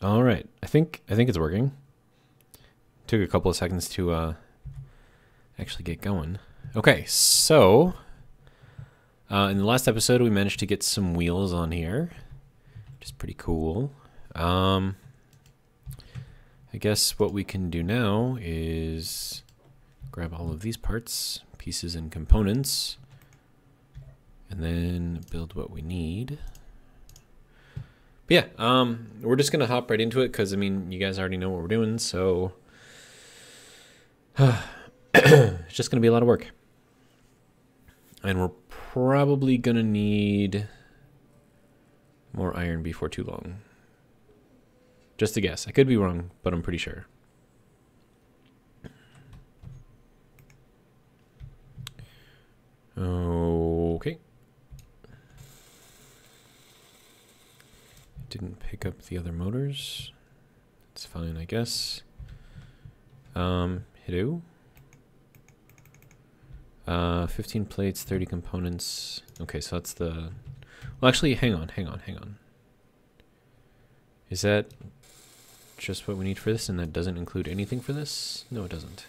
All right. I think it's working. Took a couple of seconds to actually get going. Okay, so in the last episode, we managed to get some wheels on here, which is pretty cool. I guess what we can do now is grab all of these parts, pieces, and components, and then build what we need. But yeah, we're just gonna hop right into it because I mean, you guys already know what we're doing, so it's just gonna be a lot of work, and we're probably gonna need more iron before too long. Just a guess. I could be wrong, but I'm pretty sure. Okay. Didn't pick up the other motors. It's fine, I guess. Hello? 15 plates, 30 components. Okay, so that's the... Well, actually, hang on. Is that just what we need for this, and that doesn't include anything for this? No, it doesn't.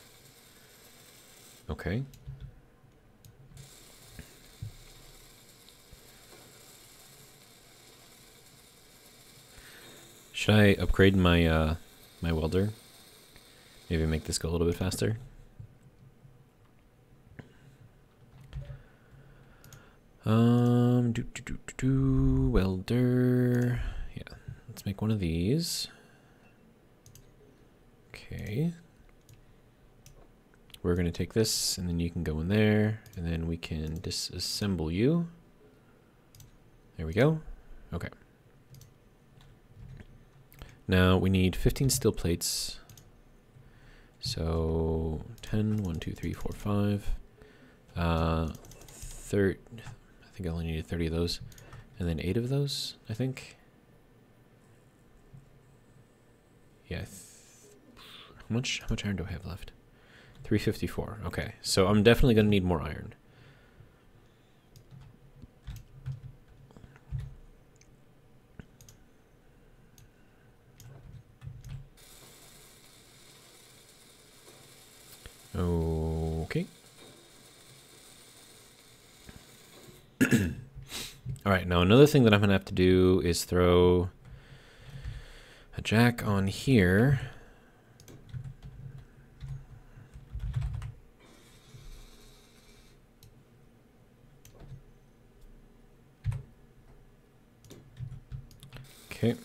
Okay. Should I upgrade my my welder? Maybe make this go a little bit faster. Welder. Yeah, let's make one of these. Okay. We're gonna take this, and then you can go in there, and then we can disassemble you. There we go. Okay. Now we need 15 steel plates. So 10, 1, 2, 3, 4, 5. I think I only needed 30 of those. And then 8 of those, I think. Yeah. How much iron do I have left? 354. Okay. So I'm definitely going to need more iron. Okay. All right, now another thing that I'm gonna have to do is throw a jack on here. Okay.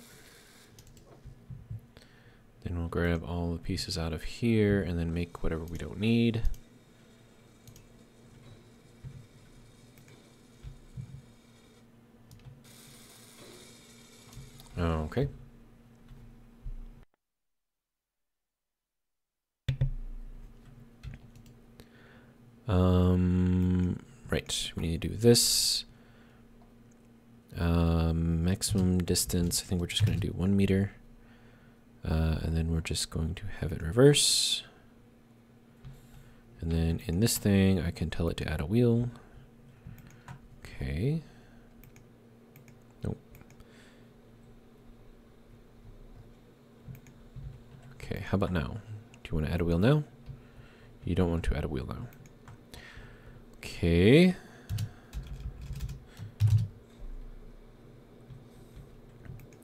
Then we'll grab all the pieces out of here and then make whatever we don't need. Okay. Right, we need to do this. Maximum distance, I think we're just going to do 1 meter. And then we're just going to have it reverse. And then in this thing, I can tell it to add a wheel. Okay. Nope. Okay, how about now? Do you want to add a wheel now? You don't want to add a wheel now. Okay.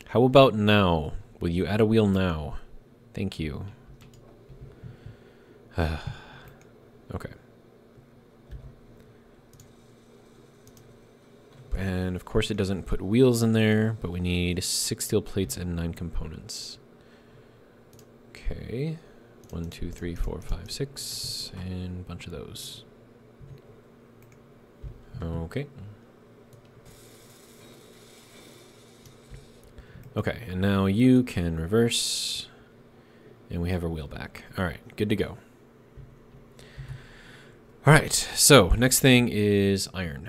How about now? Will you add a wheel now? Thank you. Okay. And of course it doesn't put wheels in there, but we need 6 steel plates and 9 components. Okay. 1, 2, 3, 4, 5, 6, and a bunch of those. Okay. Okay, and now you can reverse, and we have our wheel back. All right, good to go. All right, so next thing is iron,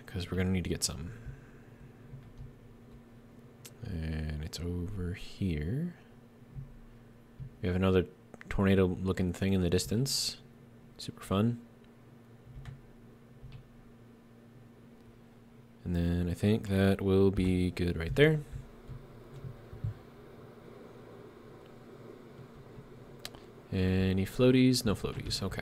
because we're going to need to get some. And it's over here. We have another tornado-looking thing in the distance. Super fun. And then I think that will be good right there. Any floaties? No floaties. Okay.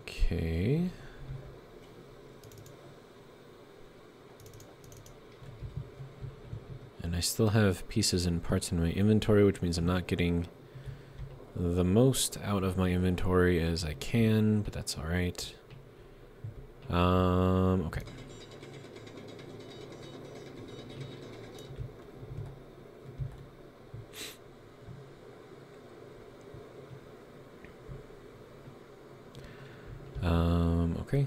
Okay. And I still have pieces and parts in my inventory, which means I'm not getting the most out of my inventory as I can, but that's all right. Okay. Okay.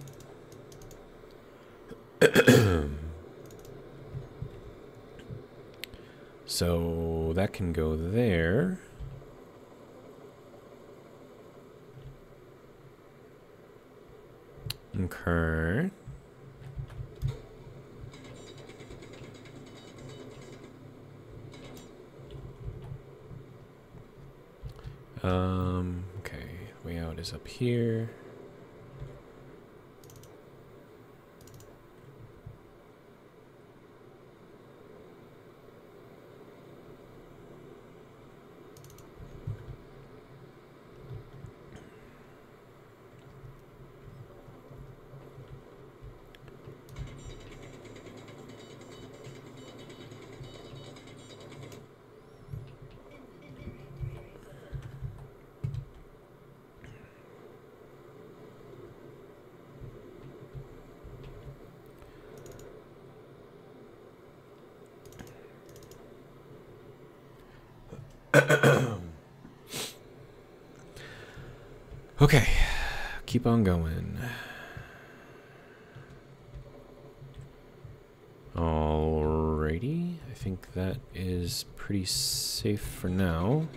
So that can go there. Okay. Okay. Way out is up here. Okay, keep on going. Alrighty, I think that is pretty safe for now.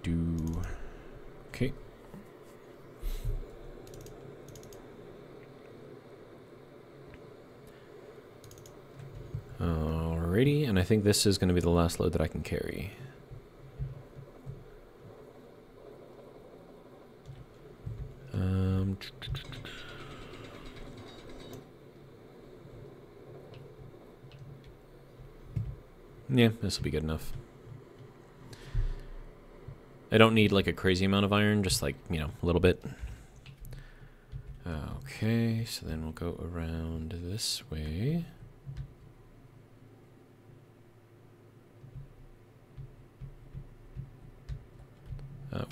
Do. Okay. Alrighty, and I think this is going to be the last load that I can carry. Yeah, this will be good enough. I don't need like a crazy amount of iron, just like, you know, a little bit. Okay, so then we'll go around this way.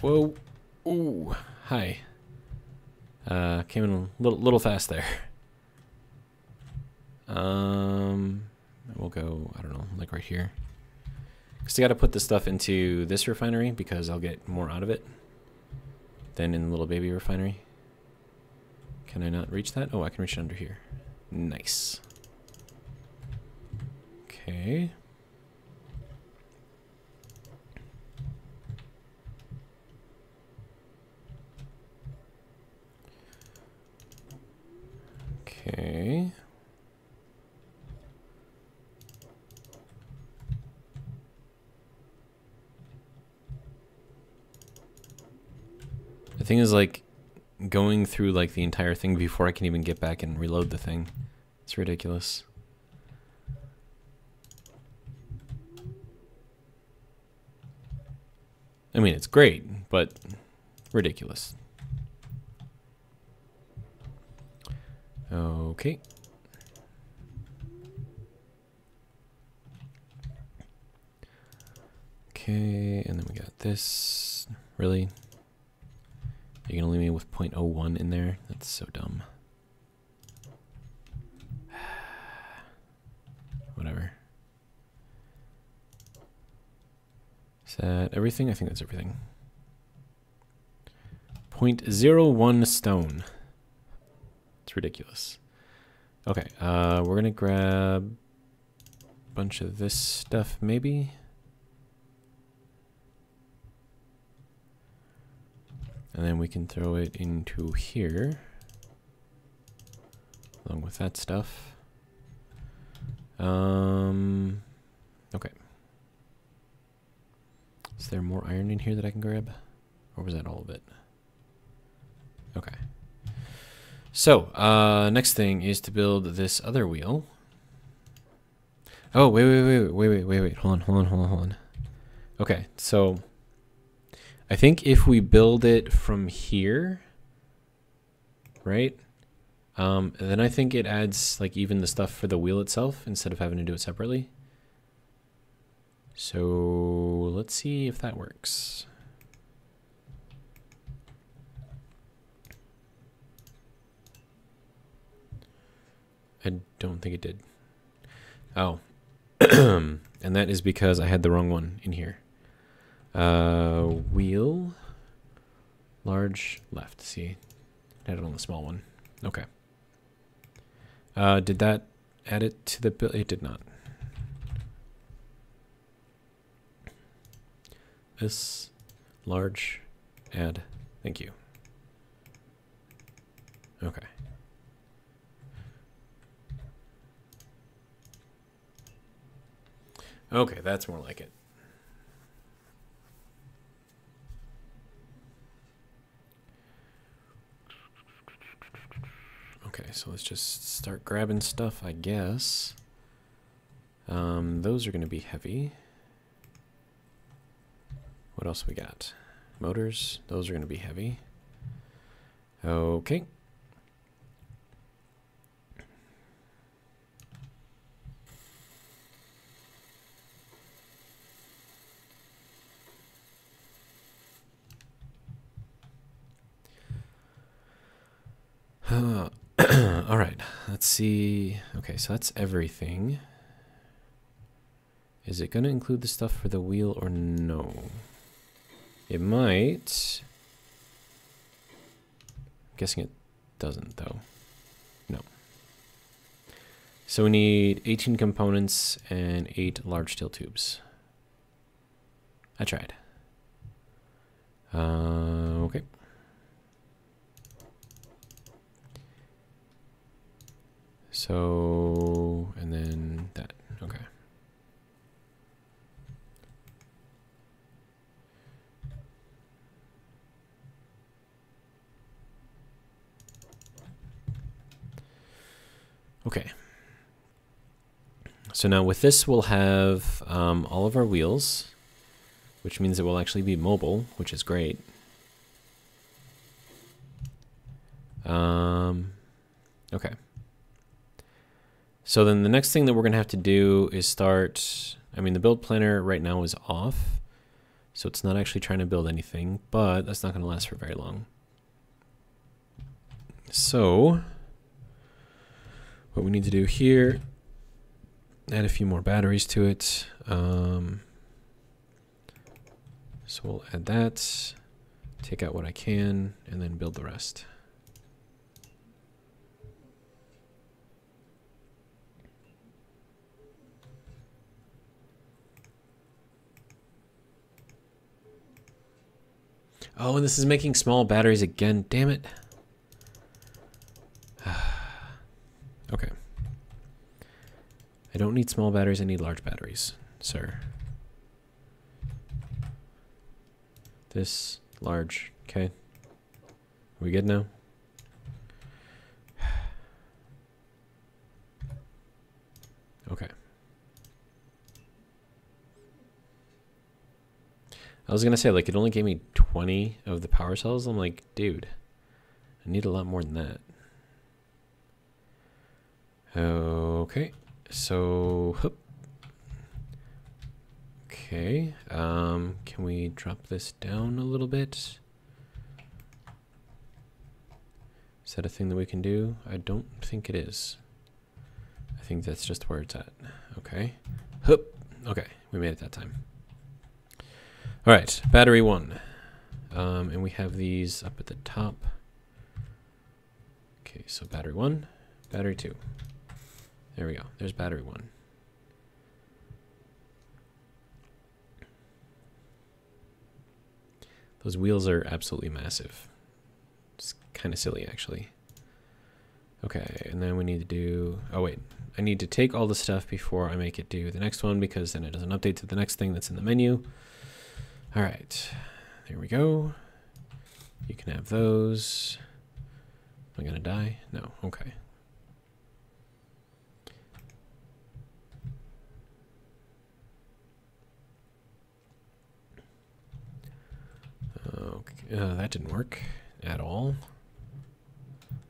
Whoa. Ooh, hi. Came in a little fast there. We'll go, I don't know, like right here. Because I got to put this stuff into this refinery because I'll get more out of it than in the little baby refinery. Can I not reach that? Oh, I can reach it under here. Nice. Okay. Okay. The thing is, like, going through like the entire thing before I can even get back and reload the thing. It's ridiculous. I mean, it's great, but ridiculous. Okay. Okay, and then we got this. Really? You're gonna leave me with 0.01 in there? That's so dumb. Whatever. Is that everything? I think that's everything. 0.01 stone. It's ridiculous. Okay, we're gonna grab a bunch of this stuff, maybe. And then we can throw it into here, along with that stuff. Okay. Is there more iron in here that I can grab? Or was that all of it? Okay. So, next thing is to build this other wheel. Oh, wait. Hold on. Okay, so I think if we build it from here, right? Then I think it adds like even the stuff for the wheel itself instead of having to do it separately. So let's see if that works. I don't think it did. Oh. And that is because I had the wrong one in here. Wheel. Large left. See? I had it on the small one. Okay. Did that add it to the build? It did not. This large add. Thank you. Okay. Okay, that's more like it. Okay, so let's just start grabbing stuff, I guess. Those are going to be heavy. What else we got? Motors, those are going to be heavy. Okay. All right, let's see. Okay, so that's everything. Is it going to include the stuff for the wheel or no? It might. I'm guessing it doesn't, though. No. So we need 18 components and 8 large steel tubes. I tried. Okay. So, and then that. Okay. Okay. So now with this, we'll have all of our wheels, which means it will actually be mobile, which is great. Okay. So then the next thing that we're going to have to do is start, I mean, the build planner right now is off, so it's not actually trying to build anything, but that's not going to last for very long. So what we need to do here, add a few more batteries to it. So we'll add that, take out what I can, and then build the rest. Oh, and this is making small batteries again. Damn it. Okay. I don't need small batteries. I need large batteries, sir. This large. Okay. Are we good now? Okay. I was going to say, like, it only gave me 20 of the power cells. I'm like, dude, I need a lot more than that. Okay, so, hup. Okay, can we drop this down a little bit? Is that a thing that we can do? I don't think it is. I think that's just where it's at. Okay, hup. Okay, we made it that time. All right, battery 1. And we have these up at the top. Okay, so battery 1, battery 2. There we go. There's battery 1. Those wheels are absolutely massive. It's kind of silly, actually. Okay, and then we need to do... Oh, wait. I need to take all the stuff before I make it do the next one, because then it doesn't update to the next thing that's in the menu. All right. There we go. You can have those. Am I going to die? No. Okay. Okay. That didn't work at all.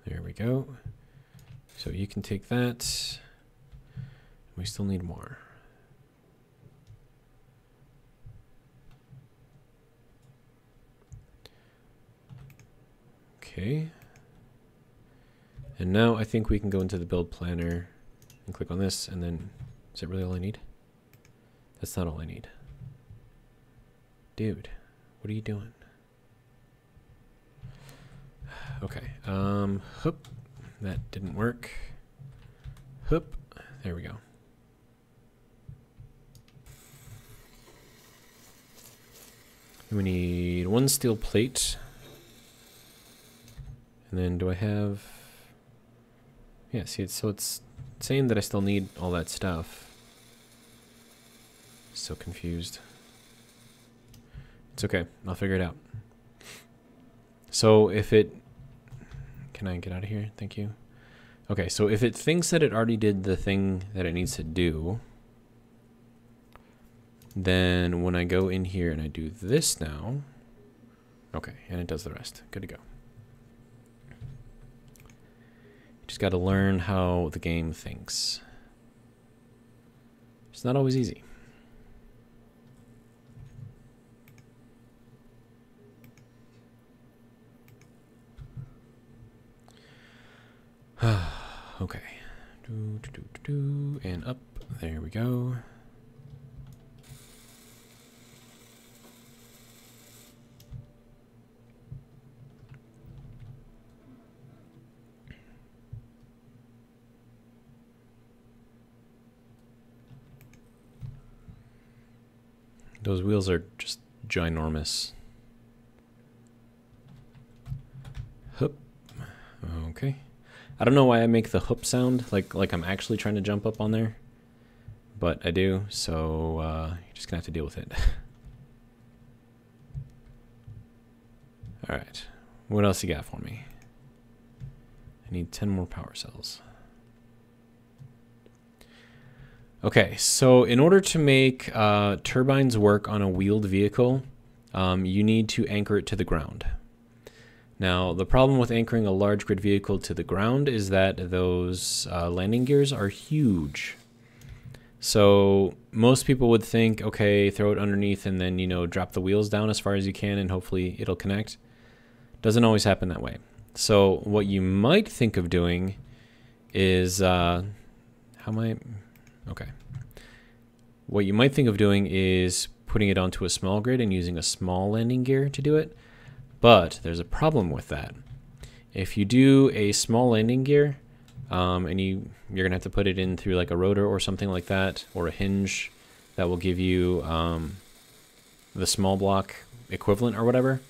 There we go. So you can take that. We still need more. Okay. And now I think we can go into the build planner and click on this, and then is that really all I need? That's not all I need. Dude, what are you doing? Okay. Hoop. That didn't work. Hoop. There we go. And we need 1 steel plate. And then do I have... Yeah, see, so it's saying that I still need all that stuff. So confused. It's okay. I'll figure it out. So if it... Can I get out of here? Thank you. Okay, so if it thinks that it already did the thing that it needs to do, then when I go in here and I do this now, okay, and it does the rest. Good to go. Just got to learn how the game thinks. It's not always easy. Okay. And up. There we go. Those wheels are just ginormous. Hup. Okay. I don't know why I make the hoop sound, like I'm actually trying to jump up on there, but I do, so you're just gonna have to deal with it. All right, what else you got for me? I need 10 more power cells. Okay, so in order to make turbines work on a wheeled vehicle, you need to anchor it to the ground. Now, the problem with anchoring a large grid vehicle to the ground is that those landing gears are huge. So most people would think, okay, throw it underneath and then, you know, drop the wheels down as far as you can and hopefully it'll connect. Doesn't always happen that way. So what you might think of doing is, what you might think of doing is putting it onto a small grid and using a small landing gear to do it. But there's a problem with that. If you do a small landing gear, and you're gonna have to put it in through like a rotor or something like that, or a hinge that will give you the small block equivalent or whatever.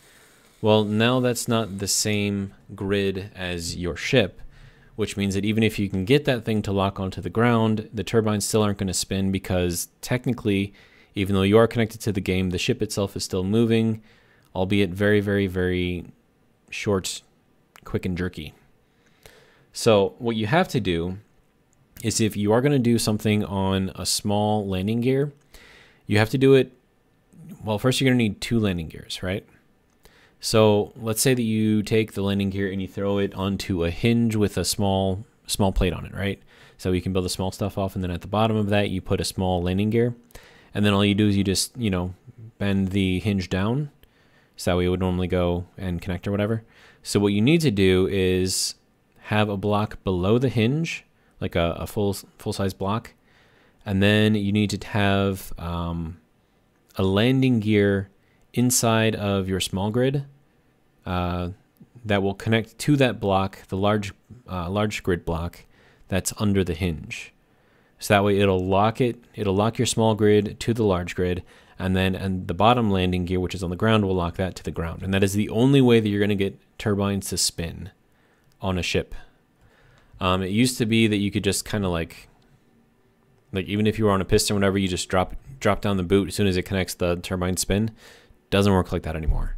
Well, now that's not the same grid as your ship, which means that even if you can get that thing to lock onto the ground, the turbines still aren't going to spin because technically, even though you are connected to the game, the ship itself is still moving, albeit very, very, very short, quick and jerky. So what you have to do is if you are going to do something on a small landing gear, you have to do it, well, first you're going to need 2 landing gears, right? So let's say that you take the landing gear and you throw it onto a hinge with a small plate on it, right? So you can build the small stuff off, and then at the bottom of that, you put a small landing gear. And then all you do is you just, you know, bend the hinge down. So that way it would normally go and connect or whatever. So what you need to do is have a block below the hinge, like a full-size block. And then you need to have a landing gear inside of your small grid that will connect to that block, the large grid block that's under the hinge. So that way it'll lock your small grid to the large grid, and the bottom landing gear, which is on the ground, will lock that to the ground. And that is the only way that you're going to get turbines to spin on a ship. It used to be that you could just kind of like even if you were on a piston or whatever, you just drop down the boot as soon as it connects, the turbine spin. Doesn't work like that anymore.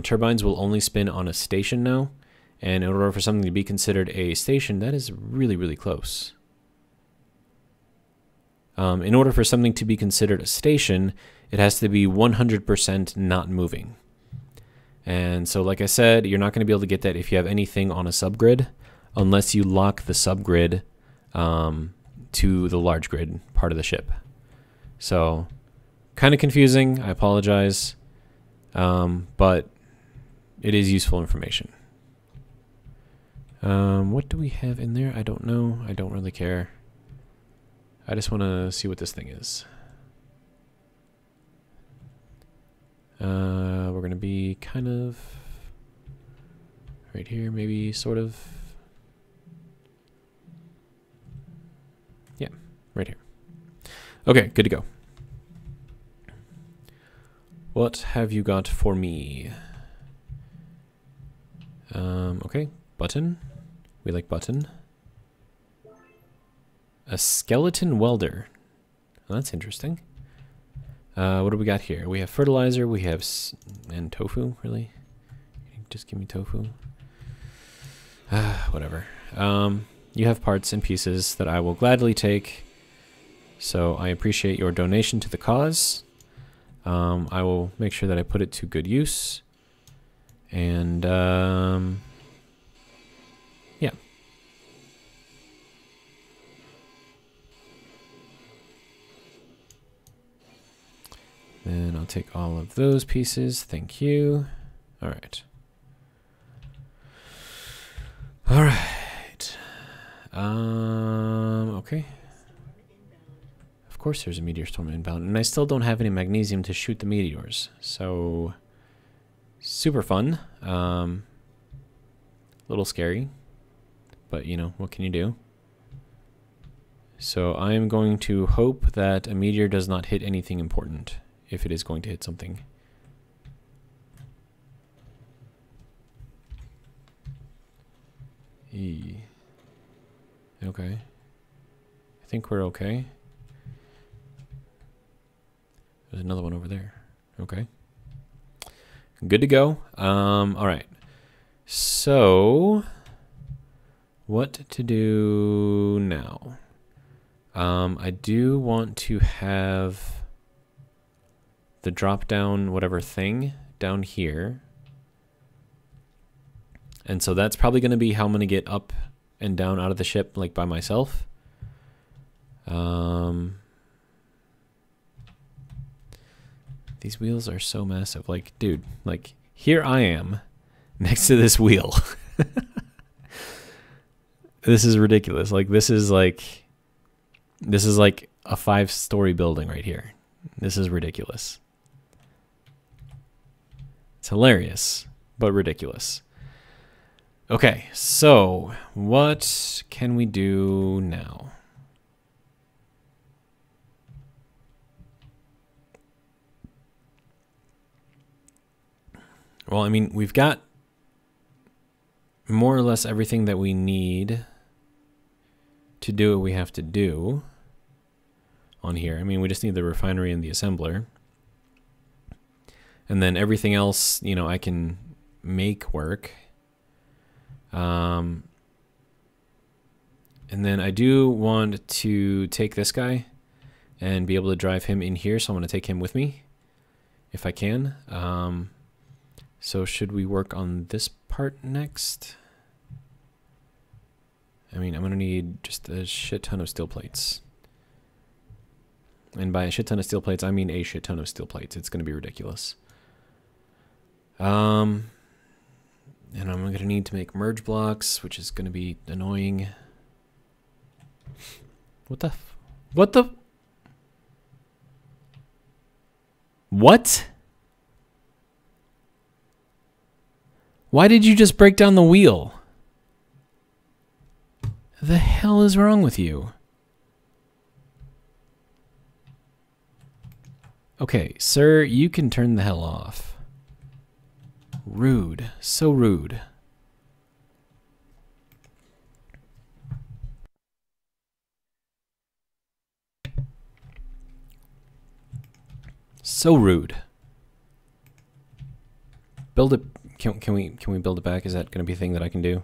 Turbines will only spin on a station now, and in order for something to be considered a station, that is really, really close. In order for something to be considered a station, it has to be 100% not moving. And so, like I said, you're not going to be able to get that if you have anything on a subgrid, unless you lock the subgrid to the large grid part of the ship. So, kind of confusing. I apologize. But it is useful information. What do we have in there? I don't know. I don't really care. I just want to see what this thing is. We're going to be kind of right here, maybe, sort of. Yeah, right here. Okay, good to go. What have you got for me? Okay, button. We like button. A skeleton welder. Well, that's interesting. What do we got here? We have fertilizer. We have and tofu. Really? Just give me tofu. Whatever. You have parts and pieces that I will gladly take. So I appreciate your donation to the cause. I will make sure that I put it to good use. And yeah. Then I'll take all of those pieces. Thank you. All right. All right. Okay. Of course there's a meteor storm inbound, and I still don't have any magnesium to shoot the meteors. So, super fun. Little scary, but you know, what can you do? So I am going to hope that a meteor does not hit anything important, if it is going to hit something. Okay. I think we're okay. There's another one over there. Okay. Good to go. All right. So, what to do now? I do want to have the drop down whatever thing down here. And so that's probably going to be how I'm going to get up and down out of the ship, like by myself. These wheels are so massive. Like, dude, like here I am next to this wheel. This is ridiculous. Like this is like a 5-story building right here. This is ridiculous. It's hilarious, but ridiculous. Okay, so what can we do now? Well, I mean, we've got more or less everything that we need to do what we have to do on here. I mean, we just need the refinery and the assembler. And then everything else, you know, I can make work. And then I do want to take this guy and be able to drive him in here. So I'm going to take him with me if I can. So should we work on this part next? I mean, I'm going to need just a shit ton of steel plates. And by a shit ton of steel plates, I mean a shit ton of steel plates. It's going to be ridiculous. And I'm going to need to make merge blocks, which is going to be annoying. What the? What? Why did you just break down the wheel? The hell is wrong with you? Okay, sir, you can turn the hell off. Rude. So rude. So rude. Build it. Can we build it back? Is that going to be a thing that I can do?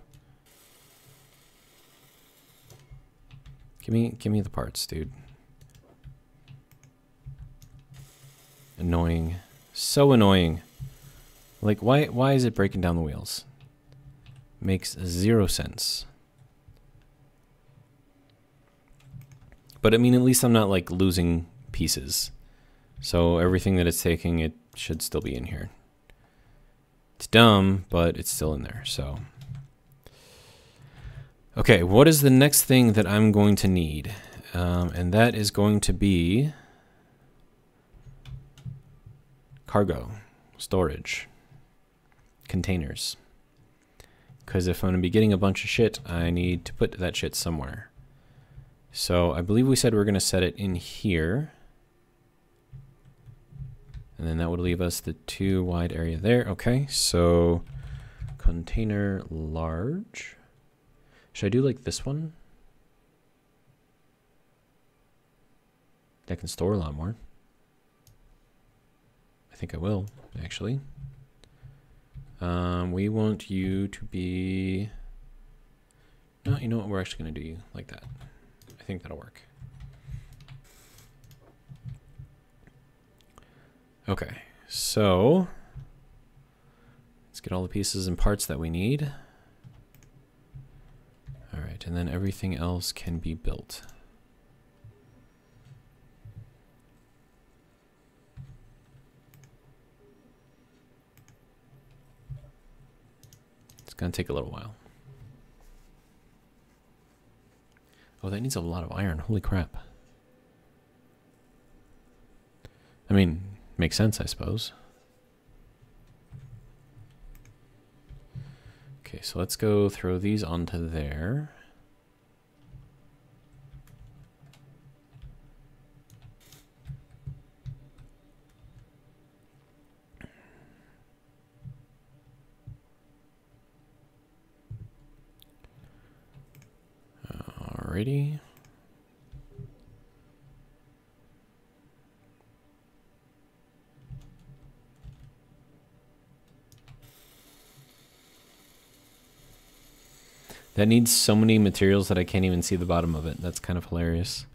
Give me the parts, dude. Annoying. So annoying. Like, why is it breaking down the wheels? Makes zero sense. But I mean, at least I'm not like losing pieces. So everything that it's taking, it should still be in here. It's dumb, but it's still in there, so. Okay, what is the next thing that I'm going to need? And that is going to be cargo, storage, containers. Because if I'm going to be getting a bunch of shit, I need to put that shit somewhere. So I believe we said we're going to set it in here. And then that would leave us the 2 wide area there. Okay, so container large. Should I do like this one? That can store a lot more. I think I will, actually. We want you to be... No, you know what? We're actually going to do you like that. I think that'll work. Okay, so let's get all the pieces and parts that we need. All right, and then everything else can be built. It's gonna take a little while. Oh, that needs a lot of iron. Holy crap. I mean, makes sense, I suppose. Okay, so let's go throw these onto there. Alrighty. That needs so many materials that I can't even see the bottom of it. That's kind of hilarious.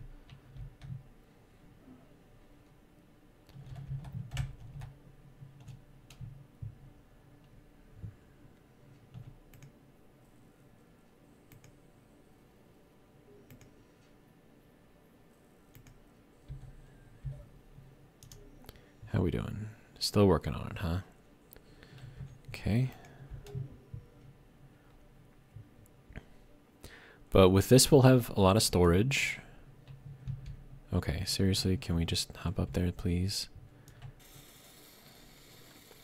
How we doing? Still working on it, huh? Okay. But with this, we'll have a lot of storage. Okay, seriously, can we just hop up there, please?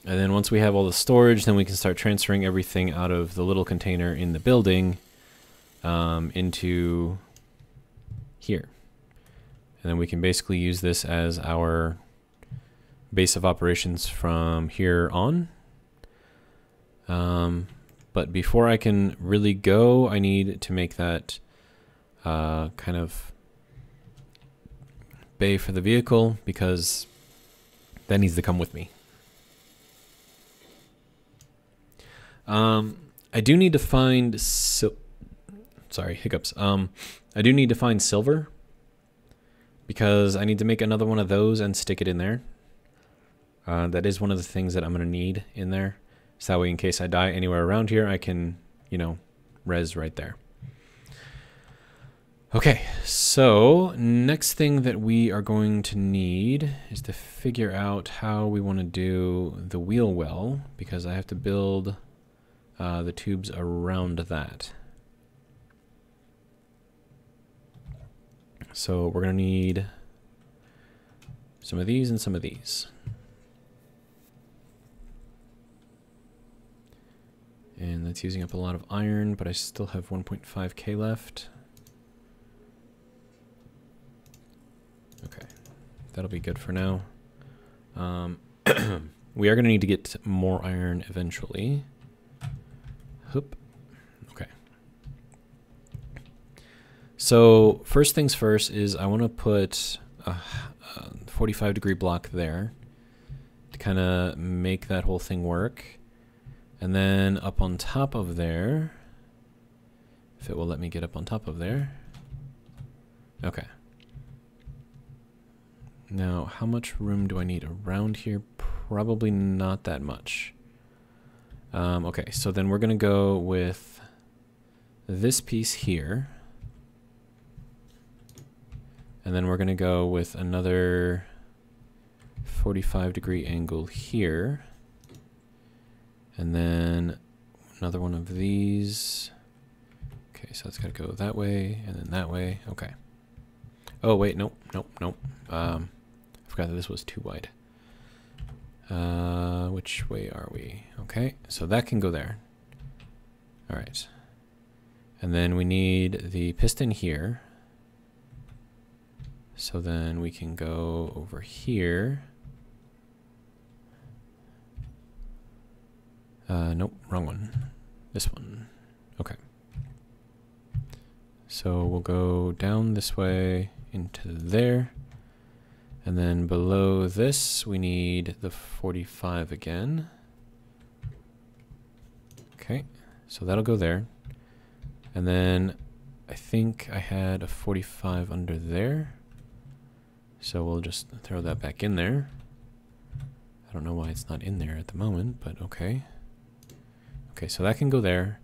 And then once we have all the storage, then we can start transferring everything out of the little container in the building into here. And then we can basically use this as our base of operations from here on. But before I can really go, I need to make that kind of bay for the vehicle, because that needs to come with me. I do need to find sorry, hiccups. I do need to find silver, because I need to make another one of those and stick it in there. That is one of the things that I'm going to need in there. So that way, in case I die anywhere around here, I can, you know, res right there. Okay, so next thing that we are going to need is to figure out how we want to do the wheel well, because I have to build the tubes around that. So we're going to need some of these and some of these. And that's using up a lot of iron, but I still have 1.5k left. Okay, that'll be good for now. We are going to need to get more iron eventually. Hoop. Okay. So first things first is I want to put a 45-degree block there to kind of make that whole thing work. And then up on top of there, if it will let me get up on top of there. Okay. Now, how much room do I need around here? Probably not that much. Okay, so then we're going to go with this piece here. And then we're going to go with another 45-degree angle here. And then another one of these. Okay, so it's got to go that way and then that way. Okay. Oh, wait, nope. I forgot that this was too wide. Which way are we? Okay, so that can go there. All right. And then we need the piston here. So then we can go over here. Nope, wrong one. This one. Okay. So we'll go down this way into there. And then below this, we need the 45 again. Okay, so that'll go there. And then I think I had a 45 under there. So we'll just throw that back in there. I don't know why it's not in there at the moment, but okay. Okay, so that can go there.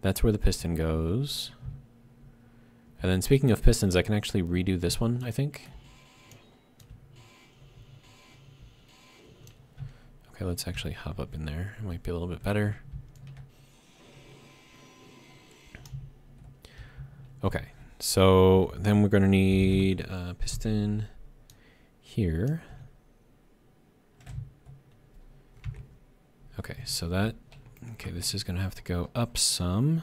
That's where the piston goes. And then speaking of pistons, I can actually redo this one, I think. Okay, let's actually hop up in there. It might be a little bit better. Okay, so then we're going to need a piston here. Okay, so that, okay, this is going to have to go up some.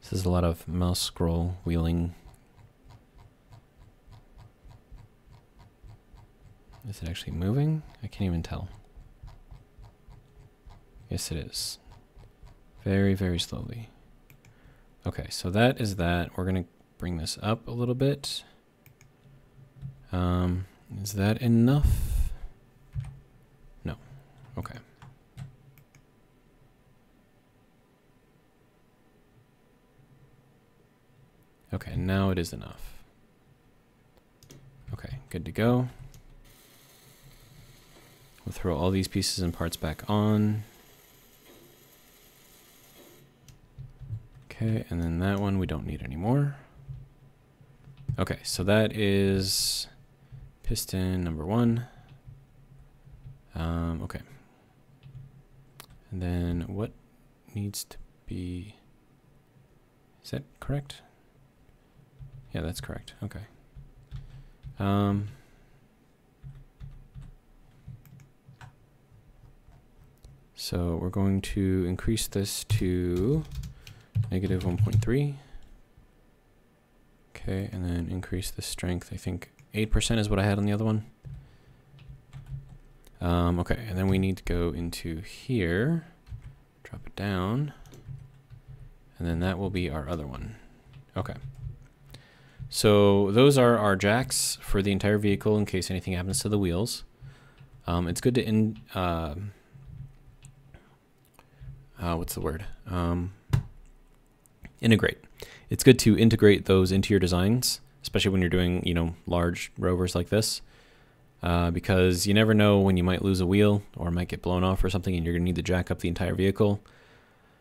This is a lot of mouse scroll wheeling. Is it actually moving? I can't even tell. Yes, it is. Very, very slowly. Okay, so that is that. We're going to bring this up a little bit. Is that enough? No. Okay. Okay, now it is enough. Okay, good to go. We'll throw all these pieces and parts back on. Okay, and then that one we don't need anymore. Okay, so that is piston number 1. Okay. And then what needs to be... Is that correct? Yeah, that's correct. Okay. So we're going to increase this to negative 1.3. Okay, and then increase the strength. I think 8% is what I had on the other one. Okay, and then we need to go into here, drop it down, and then that will be our other one. Okay. So those are our jacks for the entire vehicle in case anything happens to the wheels. It's good to what's the word? Integrate. It's good to integrate those into your designs, especially when you're doing, you know, large rovers like this, because you never know when you might lose a wheel or might get blown off or something, and you're gonna need to jack up the entire vehicle.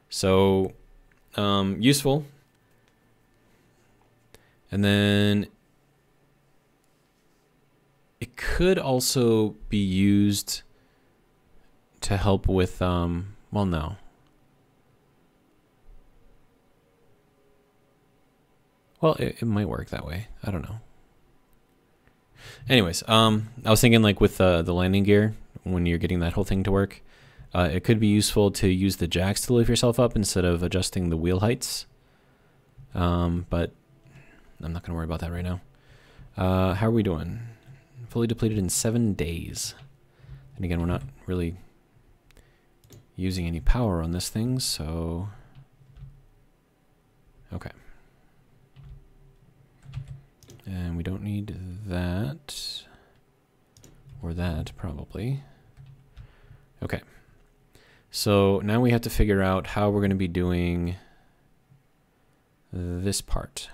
So useful. And then it could also be used to help with, well, no. Well, it might work that way. I don't know. Anyways, I was thinking like with the landing gear, when you're getting that whole thing to work, It could be useful to use the jacks to lift yourself up instead of adjusting the wheel heights. But I'm not going to worry about that right now. How are we doing? Fully depleted in 7 days. And again, we're not really using any power on this thing, so... Okay. And we don't need that. Or that, probably. Okay. So now we have to figure out how we're going to be doing this part.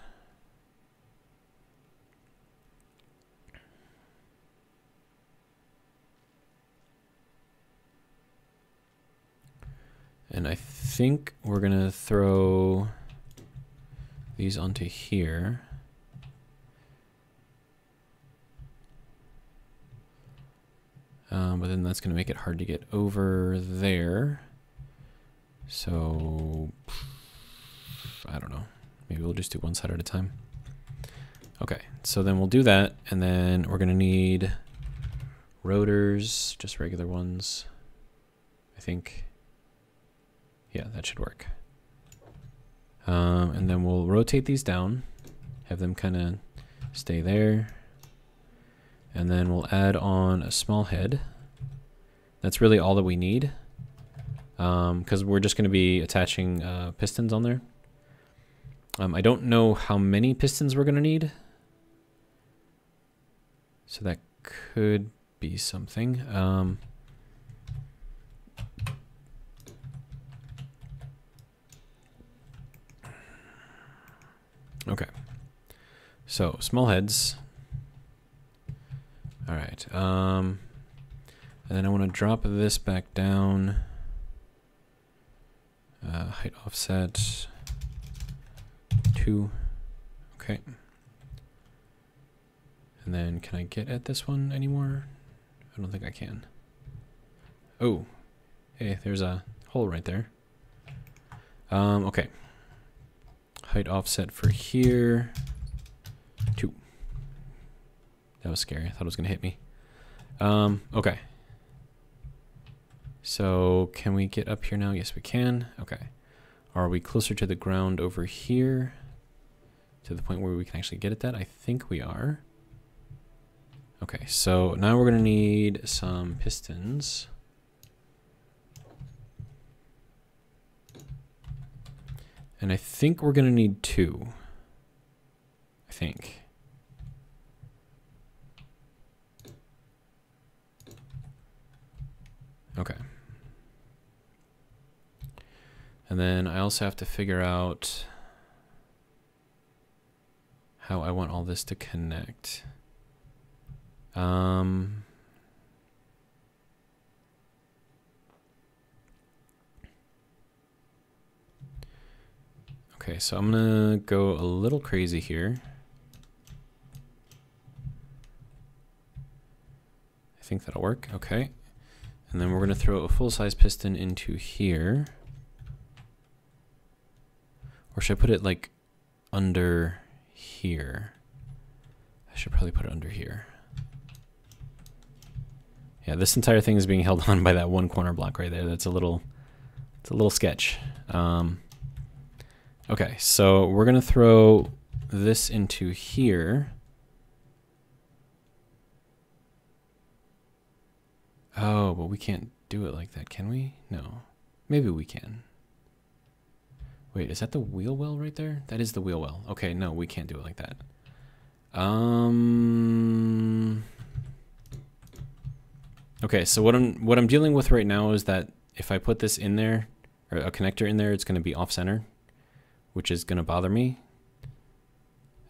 And I think we're going to throw these onto here. But then that's going to make it hard to get over there. So, I don't know. Maybe we'll just do one side at a time. Okay, so then we'll do that, and then we're going to need rotors, just regular ones, I think. Yeah, that should work. And then we'll rotate these down, have them kind of stay there. And then we'll add on a small head. That's really all that we need, because we're just going to be attaching pistons on there. I don't know how many pistons we're going to need, so that could be something. Okay, so small heads. All right, and then I want to drop this back down. Height offset 2. Okay. And then can I get at this one anymore? I don't think I can. Oh, hey, there's a hole right there. Okay. Height offset for here 2. That was scary. I thought it was going to hit me. Okay. So can we get up here now? Yes, we can. Okay. Are we closer to the ground over here? To the point where we can actually get at that? I think we are. Okay, so now we're going to need some pistons. And I think we're going to need 2. I think. Okay. And then I also have to figure out how I want all this to connect. Okay, so I'm gonna go a little crazy here. I think that'll work. Okay. And then we're going to throw a full-size piston into here. Or should I put it like under here? I should probably put it under here. Yeah, this entire thing is being held on by that one corner block right there. That's a little, it's a little sketch. Okay, so we're going to throw this into here. Oh, but we can't do it like that, can we? No. Maybe we can. Wait, is that the wheel well right there? That is the wheel well. Okay, no, we can't do it like that. Okay, so what I'm dealing with right now is that if I put this in there, or a connector in there, it's going to be off-center, which is going to bother me.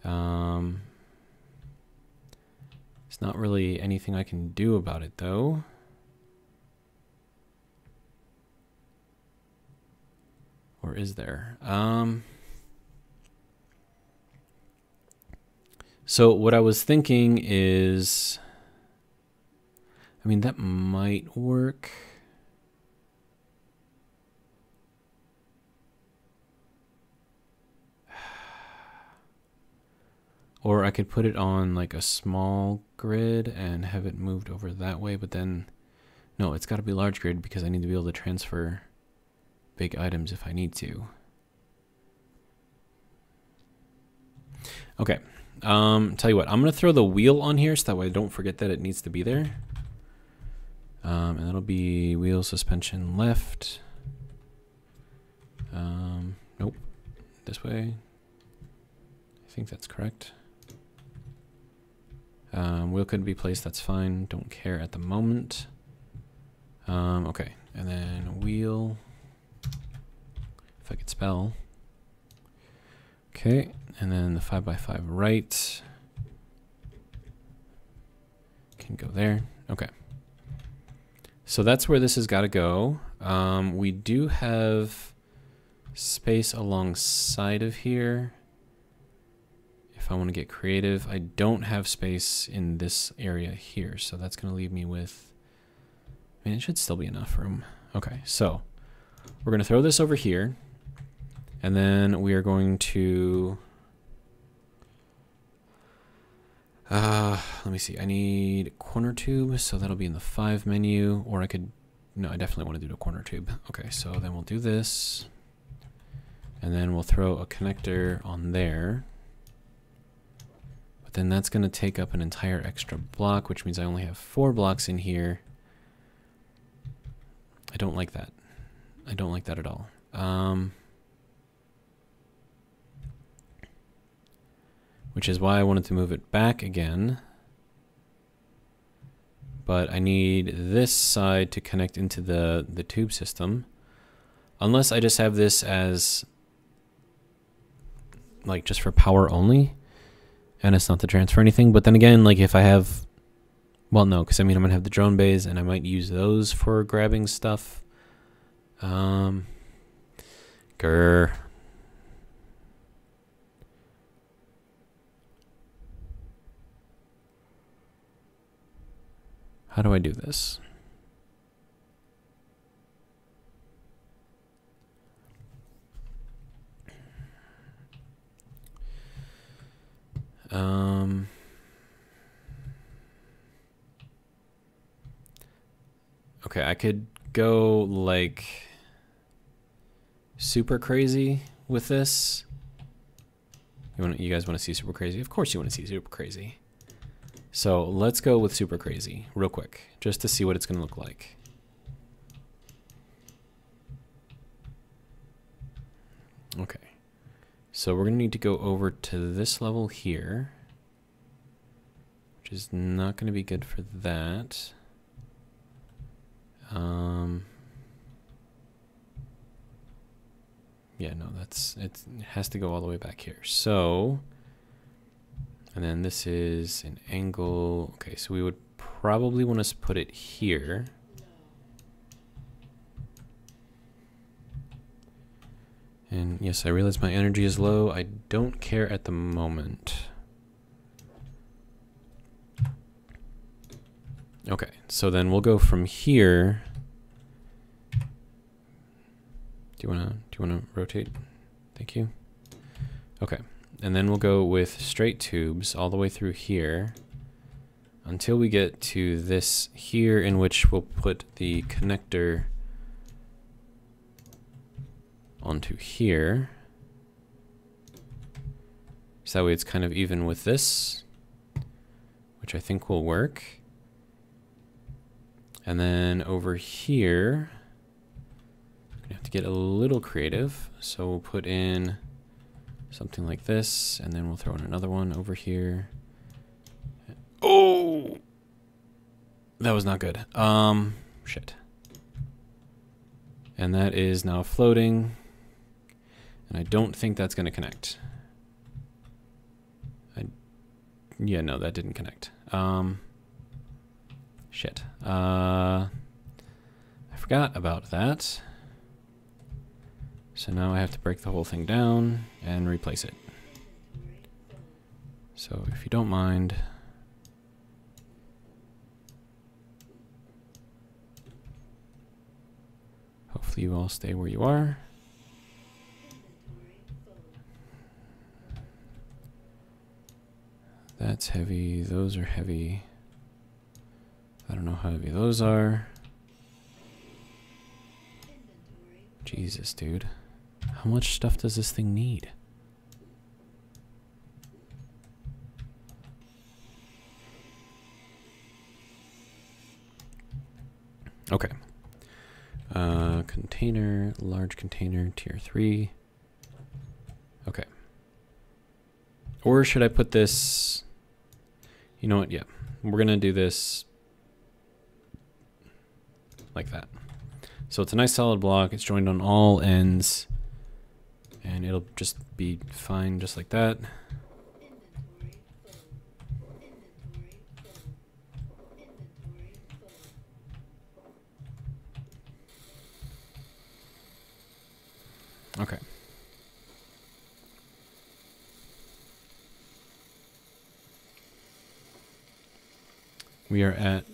It's not really anything I can do about it, though. Or is there? So what I was thinking is, I mean, that might work. Or I could put it on like a small grid and have it moved over that way, but then No, it's got to be large grid because I need to be able to transfer big items if I need to. Okay. Tell you what, I'm going to throw the wheel on here so that way I don't forget that it needs to be there. And that'll be wheel suspension left. Nope. This way. I think that's correct. Wheel could be placed, that's fine. Don't care at the moment. Okay. And then wheel. If I could spell. Okay. And then the 5x5 right. Can go there. Okay. So that's where this has got to go. We do have space alongside of here. If I want to get creative, I don't have space in this area here. So that's going to leave me with, I mean, it should still be enough room. Okay, so we're going to throw this over here. And then we are going to, let me see. I need a corner tube, so that'll be in the 5 menu, or I could, no, I definitely want to do a corner tube. Okay, so then we'll do this, and then we'll throw a connector on there. But then that's going to take up an entire extra block, which means I only have 4 blocks in here. I don't like that. I don't like that at all. Which is why I wanted to move it back again. But I need this side to connect into the tube system. Unless I just have this as like just for power only. And it's not to transfer anything. But then again, like if I have, well, no, because I mean I'm gonna have the drone bays and I might use those for grabbing stuff. Grr. How do I do this? Okay, I could go like super crazy with this. You guys want to see super crazy? Of course you want to see super crazy. So let's go with super crazy real quick, just to see what it's going to look like. Okay. So we're going to need to go over to this level here, which is not going to be good for that. Yeah, no, it has to go all the way back here. So, and then this is an angle. Okay, so we would probably want to put it here. And yes, I realize my energy is low. I don't care at the moment. Okay, so then we'll go from here. Do you wanna rotate? Thank you. Okay, and then we'll go with straight tubes all the way through here until we get to this here, in which we'll put the connector onto here. So that way it's kind of even with this, which I think will work. And then over here, I'm gonna have to get a little creative. So we'll put in something like this, and then we'll throw in another one over here. Oh, that was not good. Shit. And that is now floating, and I don't think that's gonna connect. Yeah, no, that didn't connect. Shit. I forgot about that. So now I have to break the whole thing down and replace it. So if you don't mind, hopefully you all stay where you are. That's heavy, those are heavy. I don't know how heavy those are. Jesus, dude. How much stuff does this thing need? Okay. Container, large container, tier 3. Okay. Or should I put this... You know what? Yeah. We're going to do this like that. So it's a nice solid block. It's joined on all ends. And it'll just be fine just like that. Okay. We are at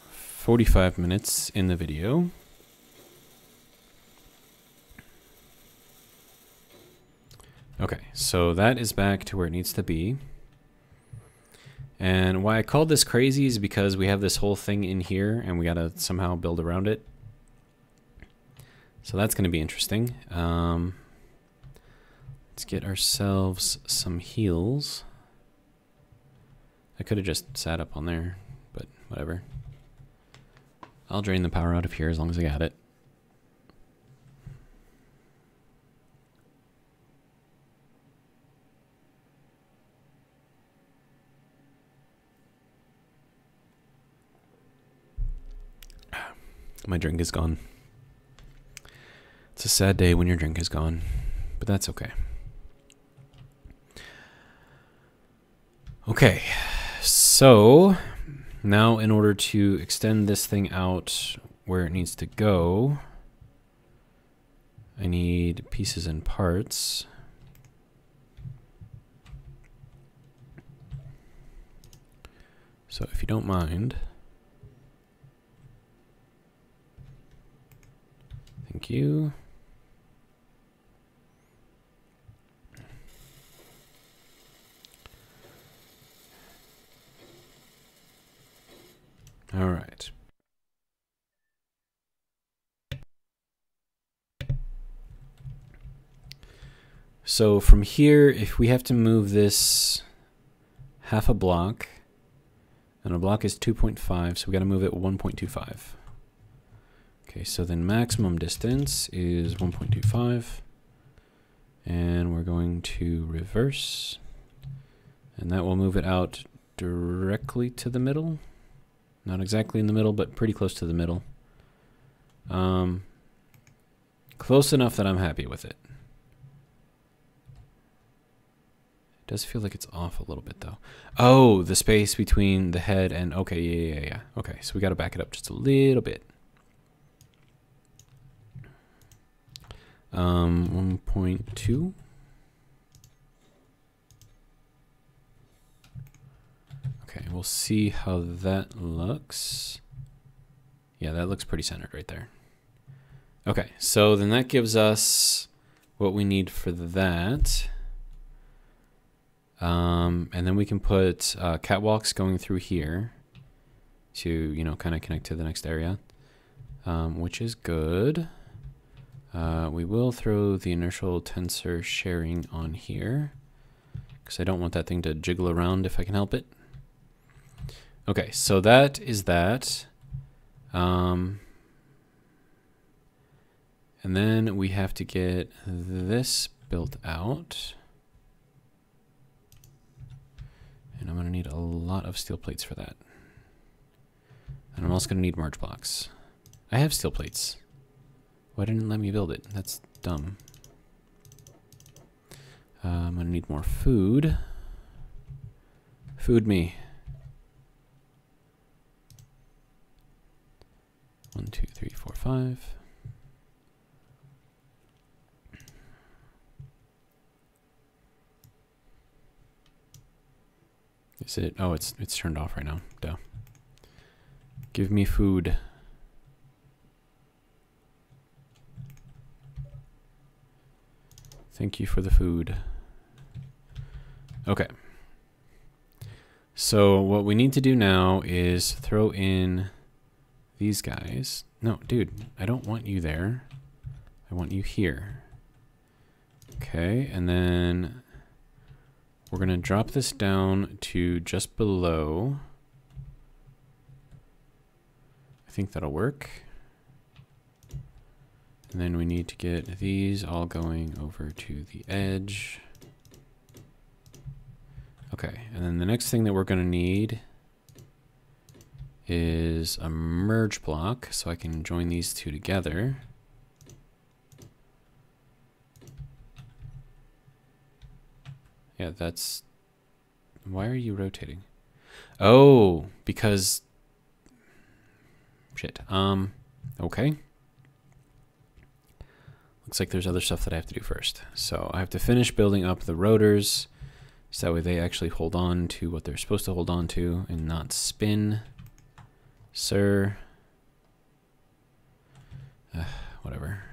45 minutes in the video. Okay, so that is back to where it needs to be. And why I called this crazy is because we have this whole thing in here and we gotta somehow build around it. So that's gonna be interesting. Let's get ourselves some heals. I could have just sat up on there, but whatever. I'll drain the power out of here as long as I got it. My drink is gone. It's a sad day when your drink is gone, but that's okay. Okay, so now in order to extend this thing out where it needs to go, I need pieces and parts. So if you don't mind, thank you. All right. So from here, if we have to move this half a block, and a block is 2.5, so we got to move it 1.25. Okay, so then maximum distance is 1.25, and we're going to reverse, and that will move it out directly to the middle. Not exactly in the middle, but pretty close to the middle. Close enough that I'm happy with it. It does feel like it's off a little bit, though. Oh, the space between the head and... Okay, yeah. Okay, so we got to back it up just a little bit. 1.2. Okay, we'll see how that looks. Yeah, that looks pretty centered right there. Okay, so then that gives us what we need for that. And then we can put catwalks going through here to, you know, kind of connect to the next area, which is good. We will throw the inertial tensor sharing on here because I don't want that thing to jiggle around if I can help it. Okay, so that is that. And then we have to get this built out. And I'm going to need a lot of steel plates for that. And I'm also going to need march blocks. I have steel plates. Why didn't it let me build it? That's dumb. I'm going to need more food. Food me. 1, 2, 3, 4, 5. Is it? Oh, it's turned off right now. Duh. Give me food. Thank you for the food. Okay. So what we need to do now is throw in these guys. No, dude, I don't want you there. I want you here. Okay, and then we're going to drop this down to just below. I think that'll work. And then we need to get these all going over to the edge. Okay, and then the next thing that we're going to need is a merge block, so I can join these two together. Yeah, that's... Why are you rotating? Oh, because... Shit. Okay. Looks like there's other stuff that I have to do first. So I have to finish building up the rotors, so that way they actually hold on to what they're supposed to hold on to and not spin. Sir. Whatever.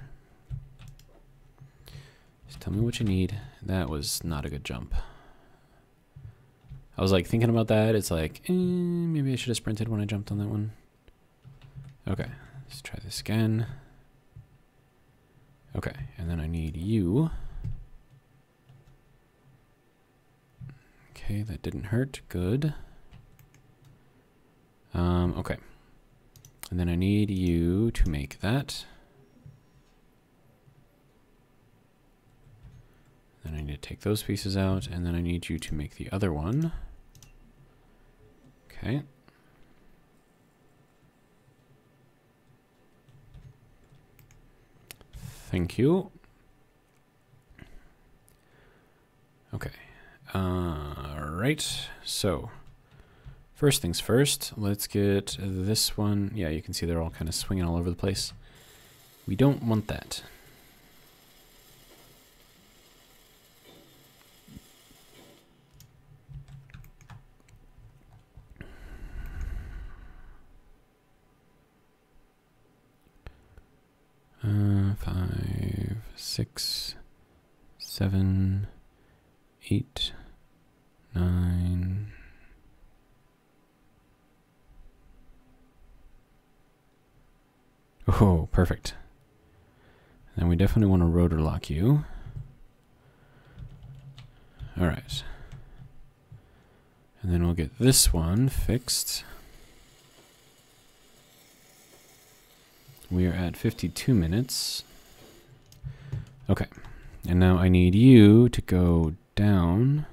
Just tell me what you need. That was not a good jump. I was like thinking about that. It's like, maybe I should have sprinted when I jumped on that one. Okay, let's try this again. Okay, and then I need you. Okay, that didn't hurt. Good. Okay. And then I need you to make that. Then I need to take those pieces out, and then I need you to make the other one. Okay. Thank you. Okay. Right. So, first things first, let's get this one. Yeah, you can see they're all kind of swinging all over the place. We don't want that. Five, 6, 7, 8, 9. Oh, perfect. And we definitely want to rotor lock you. All right. And then we'll get this one fixed. We are at 52 minutes. Okay. And now I need you to go down.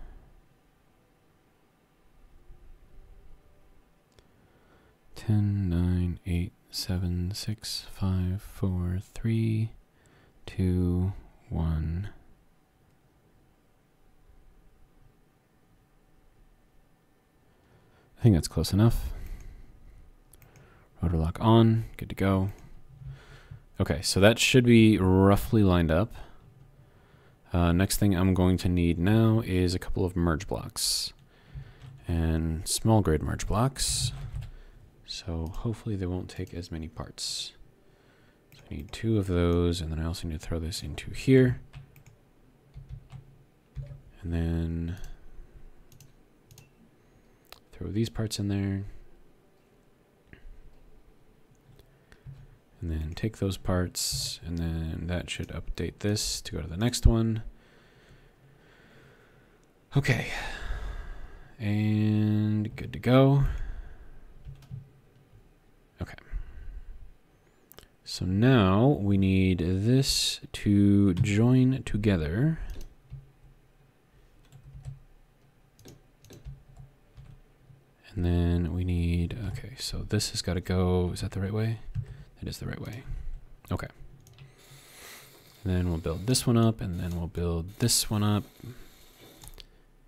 Ten, 9, 8, 7, 6, 5, 4, 3, 2, 1. I think that's close enough. Rotor lock on, good to go. Okay, so that should be roughly lined up. Next thing I'm going to need now is a couple of merge blocks. And small grade merge blocks. So hopefully they won't take as many parts. So I need 2 of those, and then I also need to throw this into here. And then throw these parts in there. And then take those parts, and then that should update this to go to the next one. Okay. And good to go. Okay. So now we need this to join together. And then we need, okay, so this has got to go, is that the right way? It is the right way. Okay. And then we'll build this one up, and then we'll build this one up. And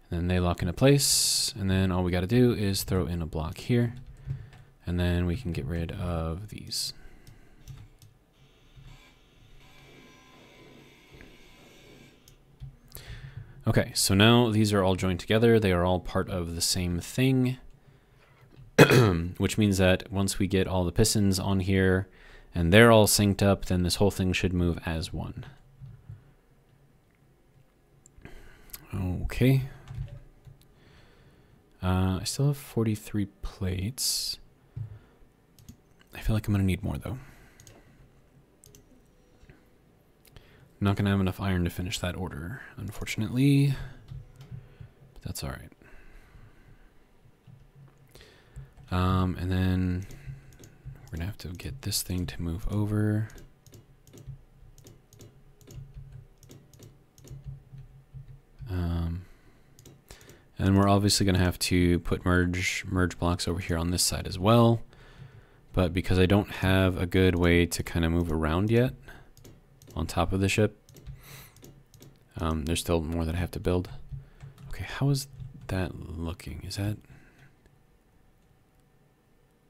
then they lock into place, and then all we got to do is throw in a block here, and then we can get rid of these. Okay, so now these are all joined together. They are all part of the same thing, which means that once we get all the pistons on here, and they're all synced up, then this whole thing should move as one. Okay. I still have 43 plates. I feel like I'm going to need more, though. Not going to have enough iron to finish that order, unfortunately. But that's all right. And then we're going to have to get this thing to move over. And we're obviously going to have to put merge blocks over here on this side as well. But because I don't have a good way to kind of move around yet on top of the ship, there's still more that I have to build. Okay, how is that looking? Is that...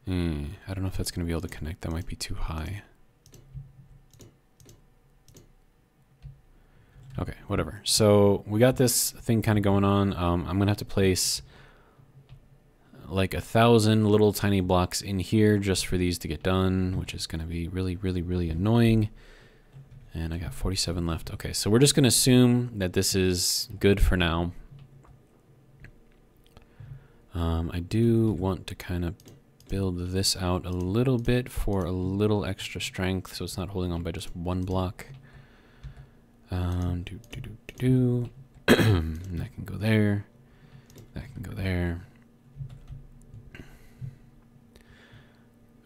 I don't know if that's going to be able to connect. That might be too high. Okay, whatever. So we got this thing kind of going on. I'm going to have to place like 1,000 little tiny blocks in here just for these to get done, which is going to be really, really, really annoying. And I got 47 left. Okay, so we're just going to assume that this is good for now. I do want to kind of build this out a little bit for a little extra strength so it's not holding on by just one block. And that can go there. That can go there.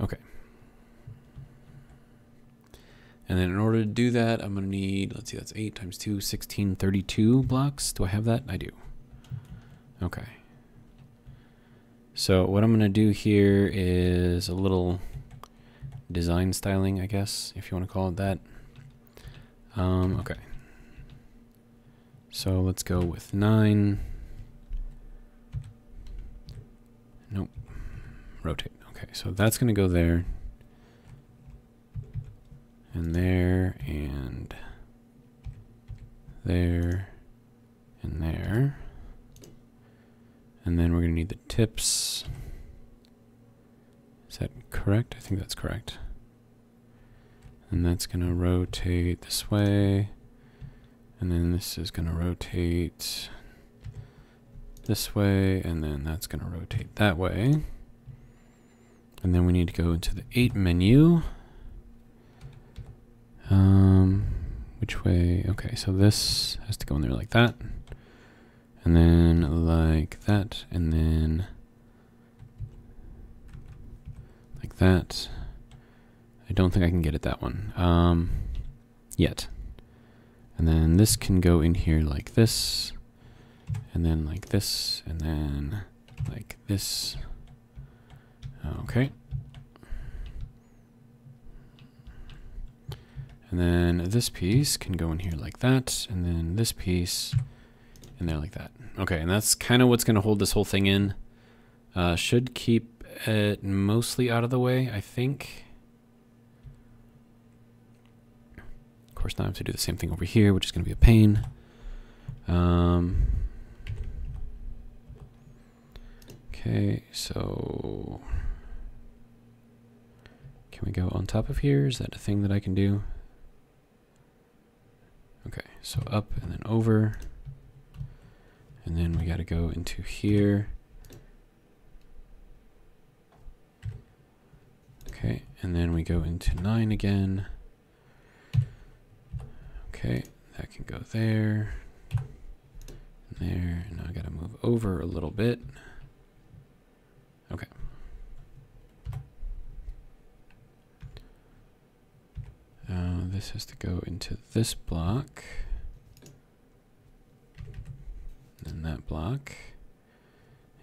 Okay. And then in order to do that, I'm going to need, let's see, that's 8 times 2, 16, 32 blocks. Do I have that? I do. Okay. So what I'm going to do here is a little design styling, I guess, if you want to call it that. Okay. So let's go with 9. Nope. Rotate. Okay, so that's going to go there. And there, and there, and there. And then we're going to need the tips. Is that correct? I think that's correct. And that's going to rotate this way. And then this is going to rotate this way. And then that's going to rotate that way. And then we need to go into the 8 menu. Which way? Okay, so this has to go in there like that. And then like that. And then like that. I don't think I can get at that one yet. And then this can go in here like this. And then like this. And then like this. Okay. And then this piece can go in here like that, and then this piece in there like that. Okay, and that's kind of what's going to hold this whole thing in. Should keep it mostly out of the way, I think. Of course, now I have to do the same thing over here, which is going to be a pain. Okay, so can we go on top of here? Is that a thing that I can do? Okay, so up and then over. And then we got to go into here. Okay, and then we go into 9 again. Okay, that can go there. And there, and now I got to move over a little bit. Okay. This has to go into this block. And that block.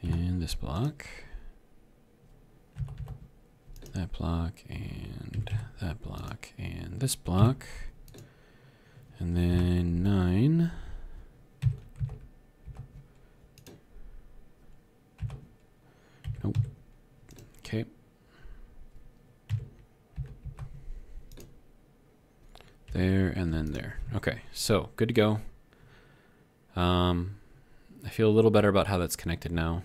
And this block. That block. And that block. And this block. And then 9. Nope. Okay. There and then there. Okay, so good to go. I feel a little better about how that's connected now.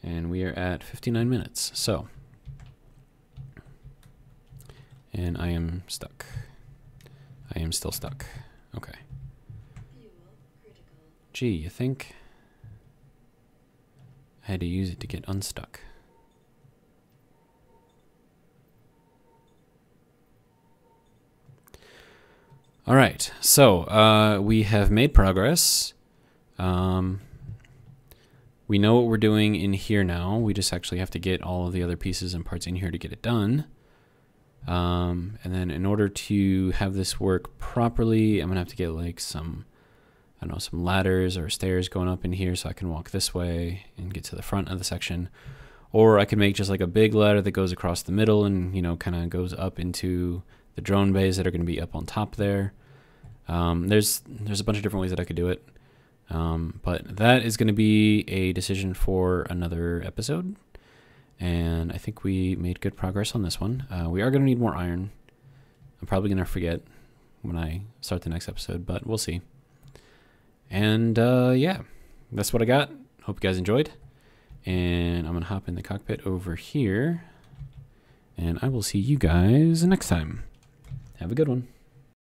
And we are at 59 minutes, so. And I am stuck. I am still stuck. Okay. Gee, you think I had to use it to get unstuck? All right, so we have made progress. We know what we're doing in here now. We just actually have to get all of the other pieces and parts in here to get it done. And then in order to have this work properly, I'm gonna have to get like some, I don't know, some ladders or stairs going up in here so I can walk this way and get to the front of the section. Or I could make just like a big ladder that goes across the middle and, you know, kind of goes up into the drone bays that are going to be up on top there. There's a bunch of different ways that I could do it. But that is going to be a decision for another episode. And I think we made good progress on this one. We are going to need more iron. I'm probably going to forget when I start the next episode, but we'll see. And yeah, that's what I got. Hope you guys enjoyed. And I'm going to hop in the cockpit over here. And I will see you guys next time. Have a good one.